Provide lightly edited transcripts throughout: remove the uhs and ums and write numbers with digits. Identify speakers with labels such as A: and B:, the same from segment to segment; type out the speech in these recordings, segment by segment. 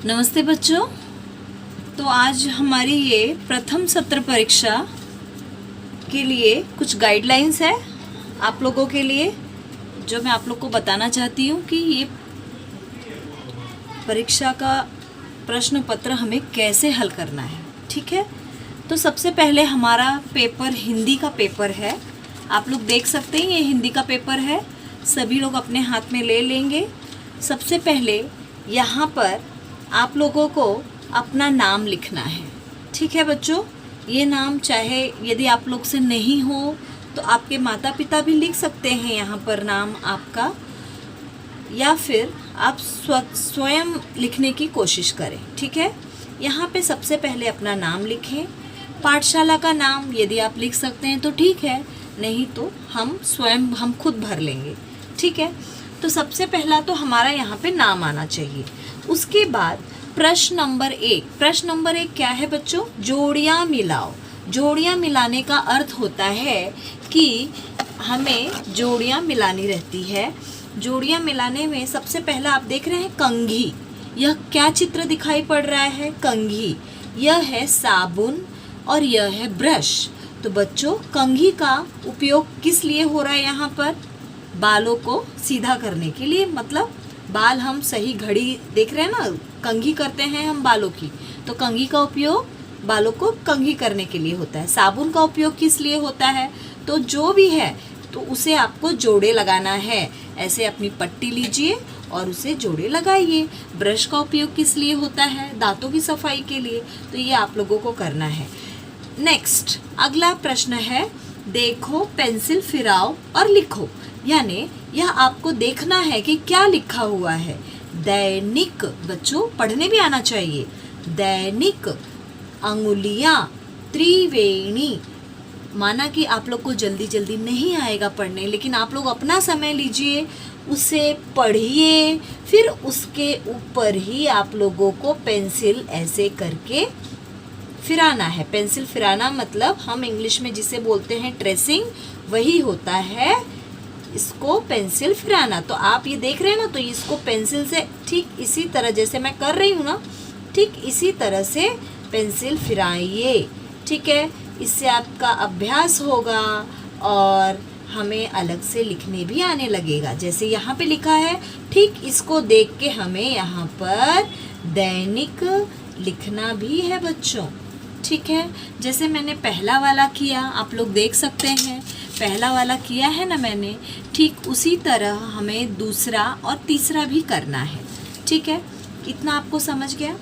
A: नमस्ते बच्चों। तो आज हमारी ये प्रथम सत्र परीक्षा के लिए कुछ गाइडलाइंस है आप लोगों के लिए, जो मैं आप लोग को बताना चाहती हूँ कि ये परीक्षा का प्रश्न पत्र हमें कैसे हल करना है। ठीक है, तो सबसे पहले हमारा पेपर हिंदी का पेपर है। आप लोग देख सकते हैं ये हिंदी का पेपर है। सभी लोग अपने हाथ में ले लेंगे। सबसे पहले यहाँ पर आप लोगों को अपना नाम लिखना है। ठीक है बच्चों, ये नाम चाहे यदि आप लोग से नहीं हो तो आपके माता पिता भी लिख सकते हैं यहाँ पर नाम आपका, या फिर आप स्वयं लिखने की कोशिश करें। ठीक है, यहाँ पे सबसे पहले अपना नाम लिखें। पाठशाला का नाम यदि आप लिख सकते हैं तो ठीक है, नहीं तो हम खुद भर लेंगे। ठीक है, तो सबसे पहला तो हमारा यहाँ पे नाम आना चाहिए। उसके बाद प्रश्न नंबर 1। प्रश्न नंबर 1 क्या है बच्चों? जोड़ियाँ मिलाओ। जोड़ियाँ मिलाने का अर्थ होता है कि हमें जोड़ियाँ मिलानी रहती है। जोड़ियाँ मिलाने में सबसे पहला आप देख रहे हैं कंघी। यह क्या चित्र दिखाई पड़ रहा है? कंघी। यह है साबुन और यह है ब्रश। तो बच्चों, कंघी का उपयोग किस लिए हो रहा है यहाँ पर? बालों को सीधा करने के लिए। मतलब बाल हम सही घड़ी देख रहे हैं ना, कंघी करते हैं हम बालों की, तो कंघी का उपयोग बालों को कंघी करने के लिए होता है। साबुन का उपयोग किस लिए होता है? तो जो भी है तो उसे आपको जोड़े लगाना है। ऐसे अपनी पट्टी लीजिए और उसे जोड़े लगाइए। ब्रश का उपयोग किस लिए होता है? दांतों की सफाई के लिए। तो ये आप लोगों को करना है। नेक्स्ट, अगला प्रश्न है, देखो, पेंसिल फिराओ और लिखो। यानी यह आपको देखना है कि क्या लिखा हुआ है। दैनिक, बच्चों पढ़ने भी आना चाहिए। दैनिक, अंगुलियां, त्रिवेणी। माना कि आप लोग को जल्दी जल्दी नहीं आएगा पढ़ने, लेकिन आप लोग अपना समय लीजिए, उसे पढ़िए, फिर उसके ऊपर ही आप लोगों को पेंसिल ऐसे करके फिराना है। पेंसिल फिराना मतलब हम इंग्लिश में जिसे बोलते हैं ट्रेसिंग, वही होता है इसको पेंसिल फिराना। तो आप ये देख रहे हैं ना, तो इसको पेंसिल से ठीक इसी तरह जैसे मैं कर रही हूँ ना, ठीक इसी तरह से पेंसिल फिराइए। ठीक है, इससे आपका अभ्यास होगा और हमें अलग से लिखने भी आने लगेगा। जैसे यहाँ पे लिखा है, ठीक इसको देख के हमें यहाँ पर दैनिक लिखना भी है बच्चों। ठीक है, जैसे मैंने पहला वाला किया, आप लोग देख सकते हैं पहला वाला किया है ना मैंने, ठीक उसी तरह हमें दूसरा और तीसरा भी करना है। ठीक है, इतना आपको समझ गया।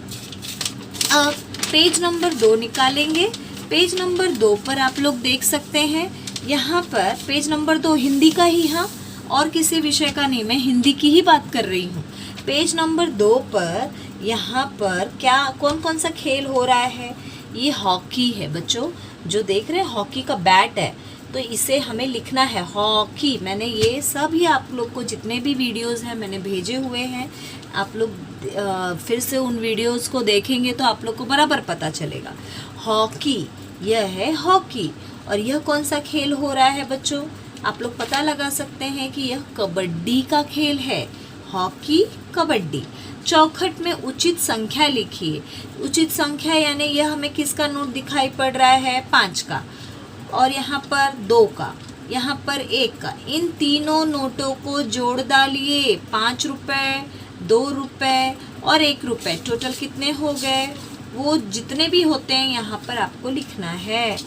A: अब पेज नंबर 2 निकालेंगे। पेज नंबर 2 पर आप लोग देख सकते हैं, यहाँ पर पेज नंबर 2 हिंदी का ही, हाँ, और किसी विषय का नहीं, मैं हिंदी की ही बात कर रही हूँ। पेज नंबर 2 पर यहाँ पर क्या कौन कौन सा खेल हो रहा है? ये हॉकी है बच्चों, जो देख रहे हैं हॉकी का बैट है, तो इसे हमें लिखना है हॉकी। मैंने ये सब ही आप लोग को जितने भी वीडियोस हैं मैंने भेजे हुए हैं। आप लोग फिर से उन वीडियोस को देखेंगे तो आप लोग को बराबर पता चलेगा। हॉकी, यह है हॉकी। और यह कौन सा खेल हो रहा है बच्चों? आप लोग पता लगा सकते हैं कि यह कबड्डी का खेल है। हॉकी, कबड्डी। चौखट में उचित संख्या लिखिए। उचित संख्या यानी यह हमें किसका नोट दिखाई पड़ रहा है? 5 का, और यहाँ पर 2 का, यहाँ पर 1 का। इन तीनों नोटों को जोड़ डालिए। 5 रुपये, 2 रुपये और 1 रुपये। टोटल कितने हो गए? वो जितने भी होते हैं यहाँ पर आपको लिखना है।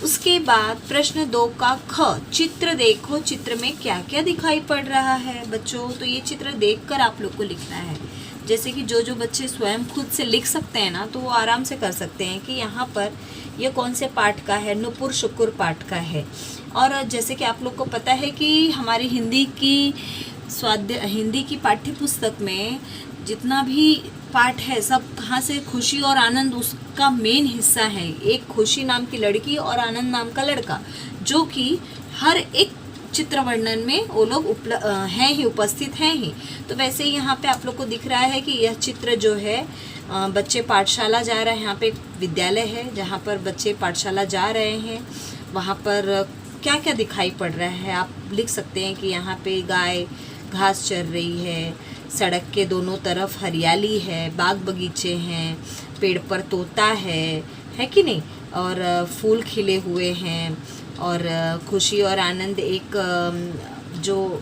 A: उसके बाद प्रश्न 2 का ख, चित्र देखो, चित्र में क्या क्या दिखाई पड़ रहा है बच्चों? तो ये चित्र देखकर आप लोग को लिखना है। जैसे कि जो बच्चे स्वयं खुद से लिख सकते हैं ना, तो वो आराम से कर सकते हैं कि यहाँ पर ये कौन से पाठ का है? नुपुर शुकुर पाठ का है। और जैसे कि आप लोग को पता है कि हमारी हिंदी की पाठ्य पुस्तक में जितना भी पाठ है सब कहाँ से? खुशी और आनंद उसका मेन हिस्सा है। एक खुशी नाम की लड़की और आनंद नाम का लड़का, जो कि हर एक चित्र वर्णन में वो लोग उपस्थित हैं ही। तो वैसे ही यहाँ पे आप लोग को दिख रहा है कि यह चित्र जो है बच्चे पाठशाला जा रहे हैं। यहाँ पे एक विद्यालय है जहाँ पर बच्चे पाठशाला जा रहे हैं। वहाँ पर क्या क्या दिखाई पड़ रहा है आप लिख सकते हैं कि यहाँ पे गाय घास चर रही है, सड़क के दोनों तरफ हरियाली है, बाग बगीचे हैं, पेड़ पर तोता है कि नहीं, और फूल खिले हुए हैं, और खुशी और आनंद एक जो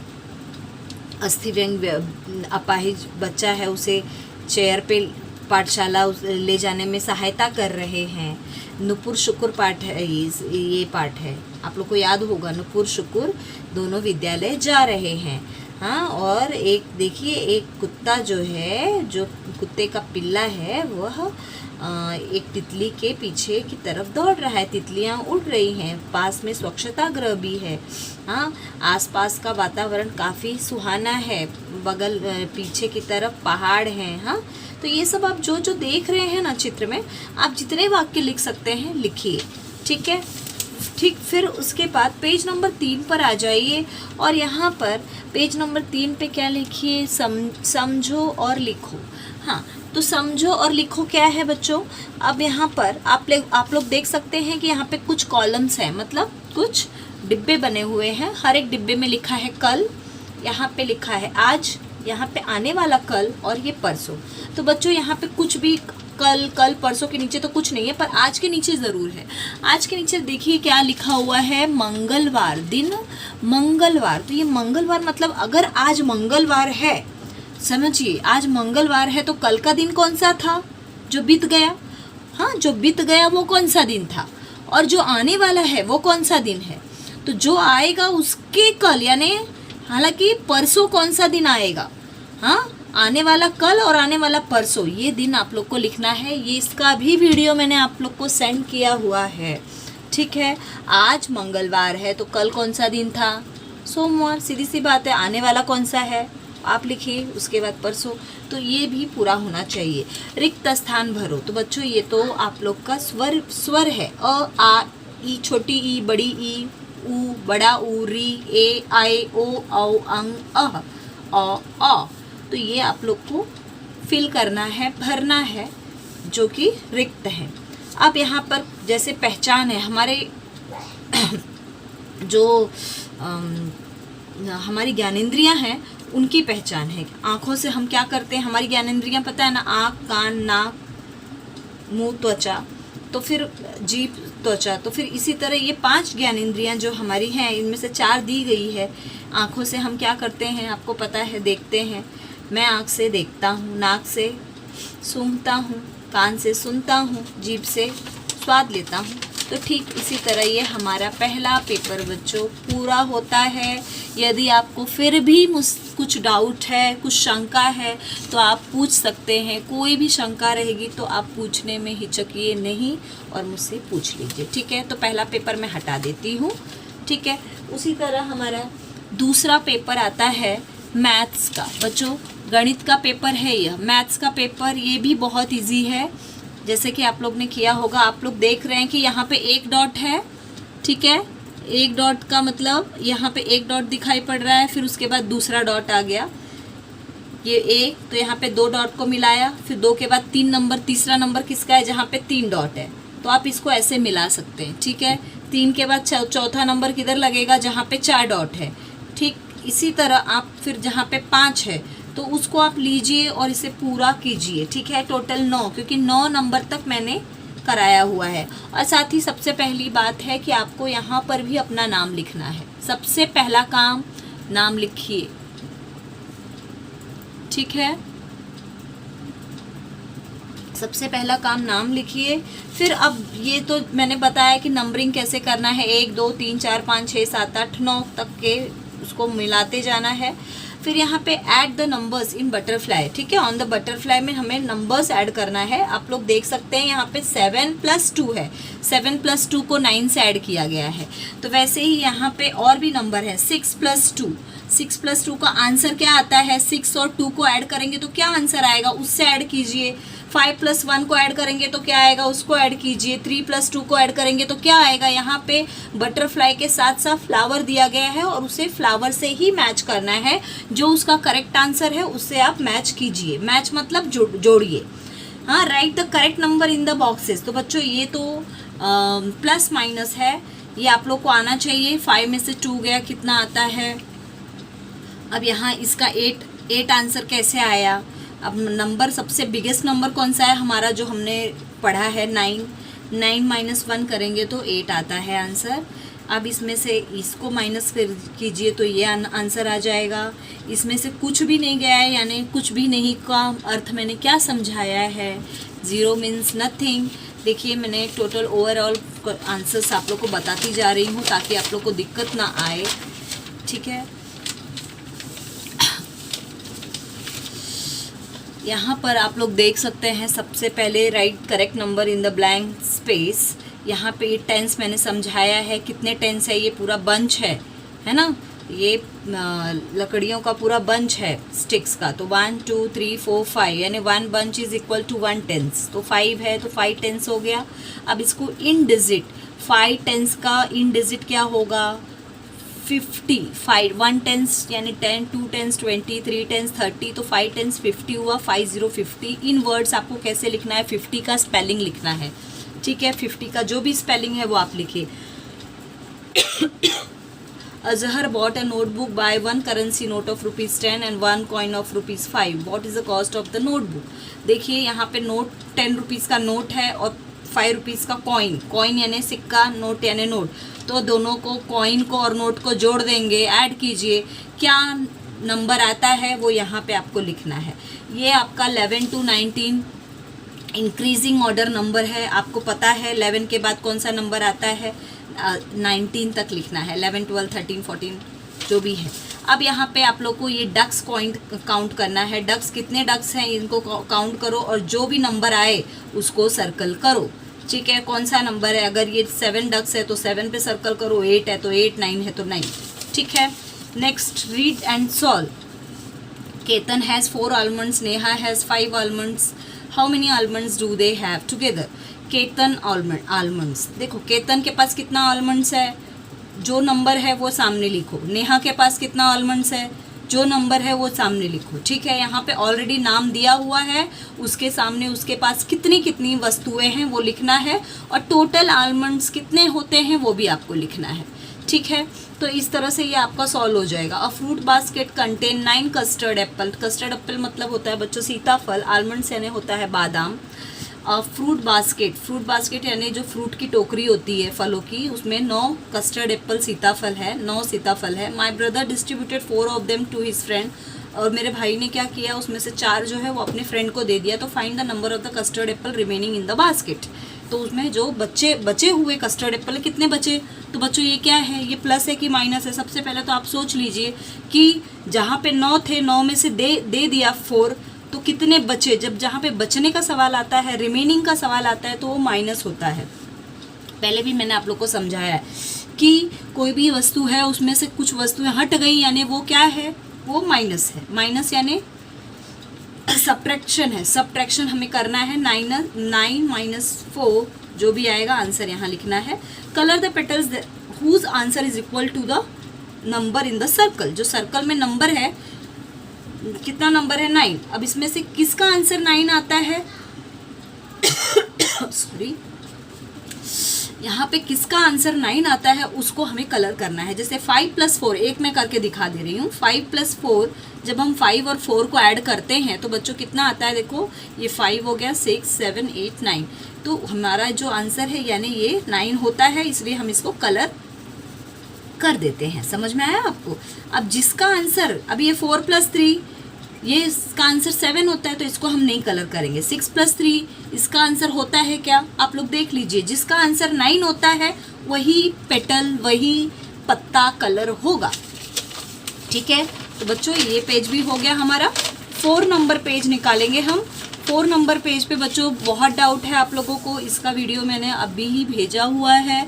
A: अस्थिव्यंग अपाहिज बच्चा है उसे चेयर पे पाठशाला ले जाने में सहायता कर रहे हैं। नुपुर शुकुर पाठ है, ये पाठ है, आप लोग को याद होगा। नुपुर शुकुर दोनों विद्यालय जा रहे हैं। हाँ, और एक देखिए, एक कुत्ता जो है, जो कुत्ते का पिल्ला है, वह एक तितली के पीछे की तरफ दौड़ रहा है। तितलियां उड़ रही हैं, पास में स्वच्छता गृह भी है। हाँ, आसपास का वातावरण काफ़ी सुहाना है, बगल पीछे की तरफ पहाड़ हैं। हाँ, तो ये सब आप जो जो देख रहे हैं ना चित्र में, आप जितने वाक्य लिख सकते हैं लिखिए, ठीक है। ठीक, फिर उसके बाद पेज नंबर 3 पर आ जाइए, और यहाँ पर पेज नंबर 3 पे क्या लिखिए, समझो और लिखो। हाँ, तो समझो और लिखो क्या है बच्चों। अब यहाँ पर आप लोग देख सकते हैं कि यहाँ पे कुछ कॉलम्स हैं, मतलब कुछ डिब्बे बने हुए हैं। हर एक डिब्बे में लिखा है कल, यहाँ पे लिखा है आज, यहाँ पे आने वाला कल, और ये परसों। तो बच्चों यहाँ पे कुछ भी कल परसों के नीचे तो कुछ नहीं है, पर आज के नीचे ज़रूर है। आज के नीचे देखिए क्या लिखा हुआ है, मंगलवार, दिन मंगलवार। तो ये मंगलवार मतलब अगर आज मंगलवार है, समझिए आज मंगलवार है, तो कल का दिन कौन सा था जो बीत गया। हाँ, जो बीत गया वो कौन सा दिन था, और जो आने वाला है वो कौन सा दिन है। तो जो आएगा उसके कल, यानी हालांकि परसों कौन सा दिन आएगा। हाँ, आने वाला कल और आने वाला परसों, ये दिन आप लोग को लिखना है। ये इसका भी वीडियो मैंने आप लोग को सेंड किया हुआ है, ठीक है। आज मंगलवार है, तो कल कौन सा दिन था, सोमवार, सीधी सी बात है। आने वाला कौन सा है आप लिखिए, उसके बाद परसों। तो ये भी पूरा होना चाहिए। रिक्त स्थान भरो, तो बच्चों ये तो आप लोग का स्वर है, अ आ ई, छोटी ई, बड़ी ई, ऊ, बड़ा ऊ, री, ए, आई, ओ, औ, अंग, अह, अ। तो ये आप लोग को फिल करना है, भरना है, जो कि रिक्त है। अब यहाँ पर जैसे पहचान है, हमारे जो हमारी ज्ञानेंद्रियां हैं उनकी पहचान है। आँखों से हम क्या करते हैं, हमारी ज्ञानेंद्रियां पता है ना, आँख, कान, नाक, मुंह, त्वचा, तो फिर जीभ, त्वचा, तो फिर इसी तरह ये 5 ज्ञानेंद्रियां जो हमारी हैं, इनमें से 4 दी गई है। आँखों से हम क्या करते हैं, आपको पता है, देखते हैं। मैं आँख से देखता हूँ, नाक से सूंघता हूँ, कान से सुनता हूँ, जीभ से स्वाद लेता हूँ। तो ठीक इसी तरह ये हमारा पहला पेपर बच्चों पूरा होता है। यदि आपको फिर भी कुछ डाउट है, कुछ शंका है, तो आप पूछ सकते हैं। कोई भी शंका रहेगी तो आप पूछने में हिचकिए नहीं और मुझसे पूछ लीजिए, ठीक है। तो पहला पेपर मैं हटा देती हूँ, ठीक है। उसी तरह हमारा दूसरा पेपर आता है मैथ्स का। बच्चों गणित का पेपर है यह, मैथ्स का पेपर ये भी बहुत इजी है। जैसे कि आप लोग ने किया होगा, आप लोग देख रहे हैं कि यहाँ पे एक डॉट है, ठीक है। एक डॉट का मतलब यहाँ पे एक डॉट दिखाई पड़ रहा है, फिर उसके बाद दूसरा डॉट आ गया, ये एक, तो यहाँ पे 2 डॉट को मिलाया, फिर 2 के बाद 3 नंबर, तीसरा नंबर किसका है जहाँ पे 3 डॉट है, तो आप इसको ऐसे मिला सकते हैं, ठीक है। 3 के बाद चौथा नंबर किधर लगेगा, जहाँ पे 4 डॉट है, ठीक। इसी तरह आप फिर जहाँ पे 5 है तो उसको आप लीजिए और इसे पूरा कीजिए, ठीक है। टोटल 9, क्योंकि 9 नंबर तक मैंने कराया हुआ है। और साथ ही सबसे पहली बात है कि आपको यहाँ पर भी अपना नाम लिखना है। सबसे पहला काम, नाम लिखिए, ठीक है। सबसे पहला काम नाम लिखिए। फिर अब ये तो मैंने बताया कि नंबरिंग कैसे करना है, 1 2 3 4 5 6 7 8 9 तक के उसको मिलाते जाना है। फिर यहाँ पे add the numbers in butterfly, ठीक है। ऑन द बटरफ्लाई में हमें नंबर्स ऐड करना है। आप लोग देख सकते हैं यहाँ पे 7 + 2 है, 7 + 2 को 9 से ऐड किया गया है। तो वैसे ही यहाँ पे और भी नंबर है, 6 + 2, 6 + 2 का आंसर क्या आता है, 6 और 2 को ऐड करेंगे तो क्या आंसर आएगा, उससे ऐड कीजिए। 5 + 1 को ऐड करेंगे तो क्या आएगा, उसको ऐड कीजिए। 3 + 2 को ऐड करेंगे तो क्या आएगा। यहाँ पे बटरफ्लाई के साथ साथ फ्लावर दिया गया है और उसे फ्लावर से ही मैच करना है। जो उसका करेक्ट आंसर है उससे आप मैच कीजिए। मैच मतलब जोड़िए। हाँ, right the correct number in the boxes. तो बच्चों ये तो प्लस माइनस है, ये आप लोग को आना चाहिए। 5 में से 2 गया, कितना आता है। अब यहाँ इसका 8 8 आंसर कैसे आया? अब नंबर सबसे बिगेस्ट नंबर कौन सा है हमारा जो हमने पढ़ा है? 9। 9 माइनस 1 करेंगे तो 8 आता है आंसर। अब इसमें से इसको माइनस कीजिए तो ये आंसर आ जाएगा। इसमें से कुछ भी नहीं गया है, यानी कुछ भी नहीं का अर्थ मैंने क्या समझाया है? 0 मीन्स नथिंग। देखिए मैंने टोटल ओवरऑल आंसर्स आप लोग को बताती जा रही हूँ ताकि आप लोग को दिक्कत ना आए, ठीक है। यहाँ पर आप लोग देख सकते हैं सबसे पहले right correct number in the blank space. यहाँ पे टेंस मैंने समझाया है, कितने टेंस है? ये पूरा बंच है ना, ये लकड़ियों का पूरा बंच है स्टिक्स का। तो 1 2 3 4 5 यानी 1 bunch is equal to 1 tens. तो 5 है तो 5 टेंस हो गया। अब इसको इन डिजिट, 5 टेंस का इन डिजिट क्या होगा? 50। 5 1 टेंस यानी 10, 2 टेंस 20, 3 टेंस 30, तो 5 टेंस 50 हुआ। 50 50। इन वर्ड्स आपको कैसे लिखना है? 50 का स्पेलिंग लिखना है, ठीक है। 50 का जो भी स्पेलिंग है वो आप लिखिए। Azhar bought a notebook by 1 currency note of ₹10 and 1 coin of ₹5. What is the cost of the notebook? देखिए यहाँ पे नोट 10 रुपीज़ का नोट है और 5 रुपीज़ का कॉइन। कॉइन यानी सिक्का, नोट यानी नोट। तो दोनों को, कॉइन को और नोट को जोड़ देंगे, ऐड कीजिए, क्या नंबर आता है वो यहाँ पे आपको लिखना है। ये आपका 11 to 19 इंक्रीजिंग ऑर्डर नंबर है। आपको पता है 11 के बाद कौन सा नंबर आता है? 19 तक लिखना है। 11 12 13 14 जो भी है। अब यहाँ पे आप लोग को ये डक्स काउंट करना है। डक्स कितने डक्स हैं इनको काउंट करो और जो भी नंबर आए उसको सर्कल करो, ठीक है। कौन सा नंबर है? अगर ये 7 डक्स है तो 7 पे सर्कल करो, 8 है तो 8, 9 है तो 9, ठीक है। Next, read and solve. Ketan has 4 almonds, Neha has 5 almonds. How many almonds do they have together? Ketan almonds, देखो केतन के पास कितना आलमंड्स है? जो नंबर है वो सामने लिखो। नेहा के पास कितना आलमंड्स है? जो नंबर है वो सामने लिखो, ठीक है। यहाँ पे ऑलरेडी नाम दिया हुआ है, उसके सामने उसके पास कितनी कितनी वस्तुएं हैं वो लिखना है और टोटल आलमंड्स कितने होते हैं वो भी आपको लिखना है, ठीक है। तो इस तरह से ये आपका सॉल्व हो जाएगा। A fruit basket contain 9 custard Apple. Custard Apple मतलब होता है बच्चों सीताफल, आलमंड्स यानी होता है बादाम। फ्रूट बास्केट यानी जो फ्रूट की टोकरी होती है फलों की, उसमें 9 कस्टर्ड एप्पल सीताफल है, 9 सीताफल है। My brother distributed 4 of them to his friend. और मेरे भाई ने क्या किया, उसमें से 4 जो है वो अपने फ्रेंड को दे दिया। तो find the number of the custard Apple remaining in the basket. तो उसमें जो बचे हुए कस्टर्ड एप्पल कितने बचे? तो बच्चों ये क्या है, ये प्लस है कि माइनस है? सबसे पहले तो आप सोच लीजिए कि जहाँ पे 9 थे, 9 में से दे दिया 4, तो कितने बचे? जब जहाँ पे बचने का सवाल आता है, रिमेनिंग का सवाल आता है, तो वो माइनस होता है। पहले भी मैंने आप लोग को समझाया है कि कोई भी वस्तु है उसमें से कुछ वस्तुएं हट गई यानी वो क्या है, वो माइनस है। माइनस यानी सब्ट्रैक्शन है, सब्ट्रैक्शन हमें करना है। 9 माइनस 4 जो भी आएगा आंसर यहाँ लिखना है। Colour the petals whose answer is equal to the number in the circle. जो सर्कल में नंबर है, कितना नंबर है? 9। अब इसमें से किसका आंसर 9 आता है? सॉरी, यहाँ पे किसका आंसर 9 आता है उसको हमें कलर करना है। जैसे 5 + 4, एक मैं करके दिखा दे रही हूँ। 5 + 4, जब हम 5 और 4 को ऐड करते हैं तो बच्चों कितना आता है? देखो ये 5 हो गया, 6 7 8 9। तो हमारा जो आंसर है यानी ये 9 होता है, इसलिए हम इसको कलर कर देते हैं। समझ में आया आपको? अब जिसका आंसर, अब ये 4 + 3, ये इसका आंसर 7 होता है तो इसको हम नहीं कलर करेंगे। 6 + 3 इसका आंसर होता है क्या? आप लोग देख लीजिए, जिसका आंसर 9 होता है वही पेटल, वही पत्ता कलर होगा, ठीक है। तो बच्चों ये पेज भी हो गया हमारा। 4 नंबर पेज निकालेंगे हम। 4 नंबर पेज पे बच्चों बहुत डाउट है आप लोगों को, इसका वीडियो मैंने अभी ही भेजा हुआ है।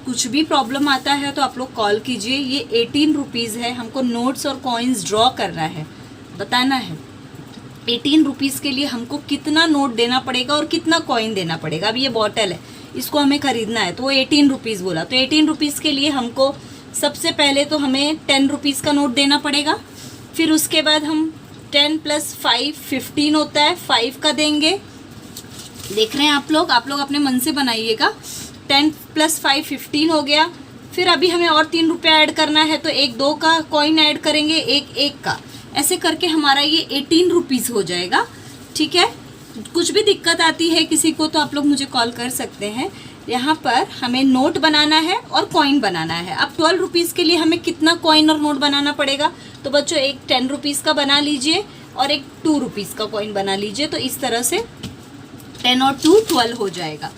A: कुछ भी प्रॉब्लम आता है तो आप लोग कॉल कीजिए। ये 18 रुपीज़ है, हमको नोट्स और कॉइन्स ड्रॉ करना है, बताना है 18 रुपीज़ के लिए हमको कितना नोट देना पड़ेगा और कितना कॉइन देना पड़ेगा। अब ये बॉटल है, इसको हमें ख़रीदना है तो वो 18 रुपीज़ बोला, तो 18 रुपीज़ के लिए हमको सबसे पहले तो हमें 10 रुपीज़ का नोट देना पड़ेगा। फिर उसके बाद हम 10 + 5 15 होता है, 5 का देंगे। देख रहे हैं आप लोग अपने मन से बनाइएगा। 10 + 5 15 हो गया। फिर अभी हमें और 3 रुपये ऐड करना है तो 1 2 का कॉइन ऐड करेंगे, 1 1 का ऐसे करके हमारा ये 18 रुपीज़ हो जाएगा। ठीक है, कुछ भी दिक्कत आती है किसी को तो आप लोग मुझे कॉल कर सकते हैं। यहाँ पर हमें नोट बनाना है और कॉइन बनाना है। अब 12 रुपीज़ के लिए हमें कितना कॉइन और नोट बनाना पड़ेगा? तो बच्चों एक 10 रुपीज़ का बना लीजिए और एक 2 रुपीज़ का कॉइन बना लीजिए। तो इस तरह से 10 और 2 12 हो जाएगा।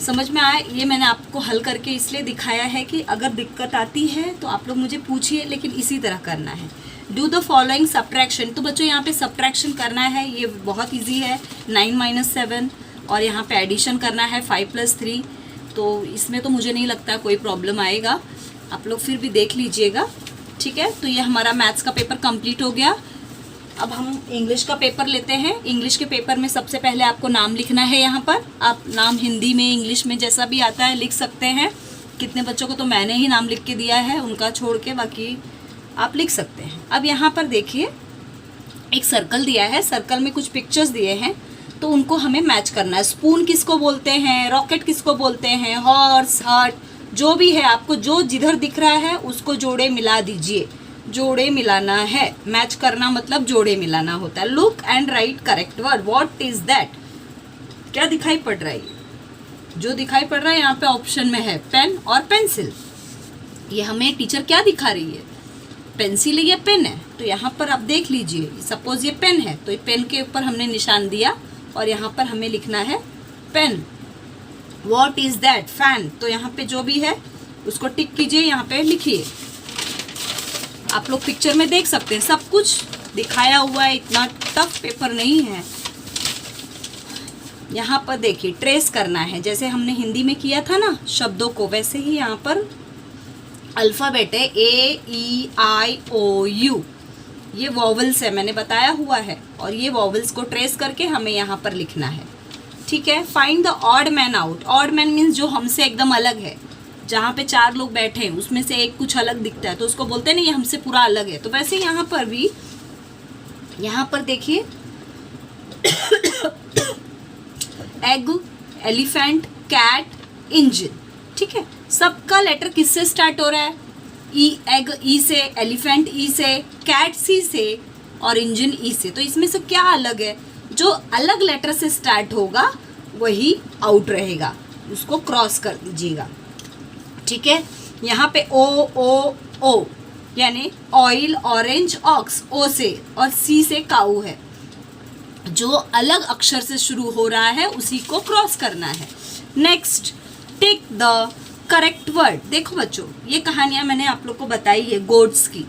A: समझ में आया? ये मैंने आपको हल करके इसलिए दिखाया है कि अगर दिक्कत आती है तो आप लोग मुझे पूछिए, लेकिन इसी तरह करना है। Do the following subtraction. तो बच्चों यहाँ पे सब्ट्रैक्शन करना है, ये बहुत इजी है। 9 - 7 और यहाँ पे एडिशन करना है 5 + 3। तो इसमें तो मुझे नहीं लगता कोई प्रॉब्लम आएगा, आप लोग फिर भी देख लीजिएगा। ठीक है, तो ये हमारा मैथ्स का पेपर कंप्लीट हो गया। अब हम इंग्लिश का पेपर लेते हैं। इंग्लिश के पेपर में सबसे पहले आपको नाम लिखना है। यहाँ पर आप नाम हिंदी में इंग्लिश में जैसा भी आता है लिख सकते हैं। कितने बच्चों को तो मैंने ही नाम लिख के दिया है, उनका छोड़ के बाकी आप लिख सकते हैं। अब यहाँ पर देखिए एक सर्कल दिया है, सर्कल में कुछ पिक्चर्स दिए हैं, तो उनको हमें मैच करना है। स्पून किसको बोलते हैं, रॉकेट किसको बोलते हैं, हॉर्स, हार्ट, जो भी है आपको जो जिधर दिख रहा है उसको जोड़े मिला दीजिए। जोड़े मिलाना है, मैच करना मतलब जोड़े मिलाना होता है। Look and right correct word. What is that? क्या दिखाई पड़ रहा है? जो दिखाई पड़ रहा है यहाँ पे ऑप्शन में है पेन और पेंसिल। ये हमें टीचर क्या दिखा रही है? पेंसिल है या पेन है? तो यहाँ पर आप देख लीजिए, सपोज ये पेन है तो ये पेन के ऊपर हमने निशान दिया और यहाँ पर हमें लिखना है pen. What is that? Fan. तो यहाँ पे जो भी है उसको टिक कीजिए, यहाँ पे लिखिए। आप लोग पिक्चर में देख सकते हैं सब कुछ दिखाया हुआ है, इतना टफ पेपर नहीं है। यहाँ पर देखिए ट्रेस करना है, जैसे हमने हिंदी में किया था ना शब्दों को, वैसे ही यहाँ पर अल्फ़ाबेट है AEIOU। ये वॉवल्स है, मैंने बताया हुआ है, और ये वॉवल्स को ट्रेस करके हमें यहाँ पर लिखना है। ठीक है, find the odd man out. Odd man means जो हमसे एकदम अलग है। जहाँ पे 4 लोग बैठे हैं उसमें से एक कुछ अलग दिखता है तो उसको बोलते हैं ना ये हमसे पूरा अलग है। तो वैसे यहाँ पर भी, यहाँ पर देखिए एग, एलिफेंट, कैट, इंजन। ठीक है, सबका लेटर किससे स्टार्ट हो रहा है? ई, एग ई से, एलिफेंट ई से, कैट सी से और इंजन ई से। तो इसमें से क्या अलग है? जो अलग लेटर से स्टार्ट होगा वही आउट रहेगा, उसको क्रॉस कर दीजिएगा। ठीक है, यहाँ पे O यानी ऑयल, ऑरेंज, ऑक्स ओ से, और सी से काऊ है। जो अलग अक्षर से शुरू हो रहा है उसी को क्रॉस करना है। Next, tick the correct word. देखो बच्चों, ये कहानियां मैंने आप लोग को बताई है गोट्स की,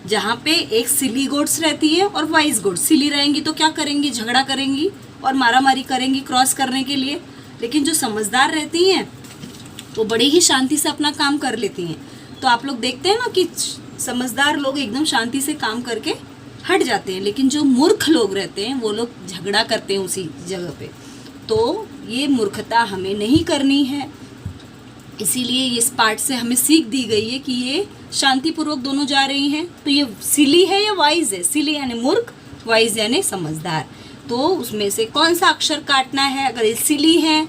A: जहाँ पे एक सिली गोट्स रहती है और वाइज गोट्स। सिली रहेंगी तो क्या करेंगी? झगड़ा करेंगी और मारामारी करेंगी क्रॉस करने के लिए। लेकिन जो समझदार रहती हैं वो बड़े ही शांति से अपना काम कर लेती हैं। तो आप लोग देखते हैं ना कि समझदार लोग एकदम शांति से काम करके हट जाते हैं, लेकिन जो मूर्ख लोग रहते हैं वो लोग झगड़ा करते हैं उसी जगह पे। तो ये मूर्खता हमें नहीं करनी है, इसीलिए इस पार्ट से हमें सीख दी गई है कि ये शांतिपूर्वक दोनों जा रही हैं। तो ये सिली है या वाइज है? सिली यानी मूर्ख, वाइज यानी समझदार। तो उसमें से कौन सा अक्षर काटना है? अगर ये सिली है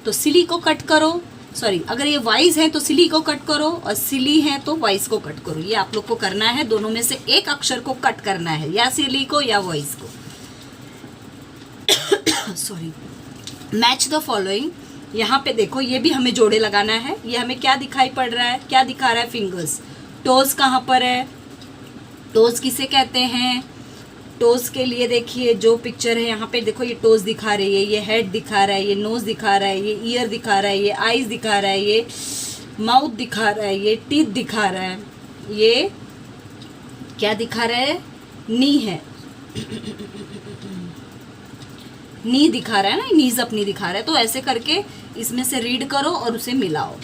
A: तो सिली को कट करो, सॉरी अगर ये वाइज है तो सिली को कट करो, और सिली है तो वाइज को कट करो। ये आप लोग को करना है, दोनों में से एक अक्षर को कट करना है, या सिली को या वाइज को। सॉरी। Match the following. यहाँ पे देखो, ये भी हमें जोड़े लगाना है। ये हमें क्या दिखाई पड़ रहा है? क्या दिखा रहा है? फिंगर्स। टोज कहाँ पर है? टोज किसे कहते हैं? टोज के लिए देखिए जो पिक्चर है यहाँ पे देखो, ये टोज दिखा रही है, ये हेड दिखा रहा है, ये नोज दिखा रहा है, ये ईयर दिखा रहा है, ये आईज दिखा रहा है, ये माउथ दिखा रहा है, ये टीथ दिखा रहा है, ये क्या दिखा रहा है? नी है, नी दिखा रहा है ना, नीज अपनी दिखा रहा है। तो ऐसे करके इसमें से रीड करो और उसे मिलाओ।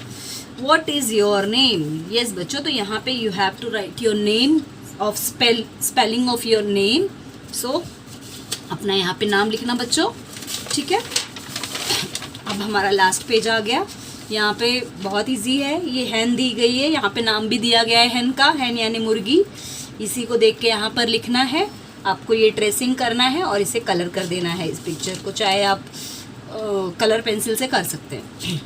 A: What is your name? Yes बच्चों, तो यहाँ पे you have to write your name of spelling of your name. So अपना यहाँ पे नाम लिखना बच्चों। ठीक है, अब हमारा लास्ट पेज आ गया। यहाँ पे बहुत इजी है, ये हैन दी गई है, यहाँ पे नाम भी दिया गया है हैन का। हैन यानी मुर्गी। इसी को देख के यहाँ पर लिखना है। आपको ये ट्रेसिंग करना है और इसे कलर कर देना है इस पिक्चर को, चाहे आप कलर पेंसिल से कर सकते हैं।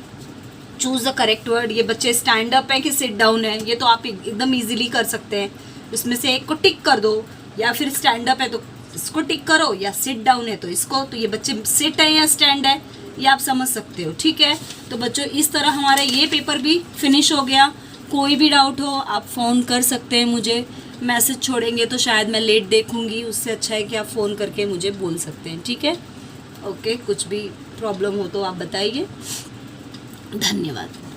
A: Choose the correct word. ये बच्चे स्टैंड अप है कि सिट डाउन है, ये तो आप एकदम इजीली कर सकते हैं। इसमें से एक को टिक कर दो, या फिर स्टैंड अप है तो इसको टिक करो, या सिट डाउन है तो इसको। तो ये बच्चे सिट है या स्टैंड है ये आप समझ सकते हो, ठीक है। तो बच्चों इस तरह हमारा ये पेपर भी फिनिश हो गया। कोई भी डाउट हो आप फ़ोन कर सकते हैं मुझे, मैसेज छोड़ेंगे तो शायद मैं लेट देखूंगी, उससे अच्छा है कि आप फ़ोन करके मुझे बोल सकते हैं, ठीक है। ओके, कुछ भी प्रॉब्लम हो तो आप बताइए। धन्यवाद।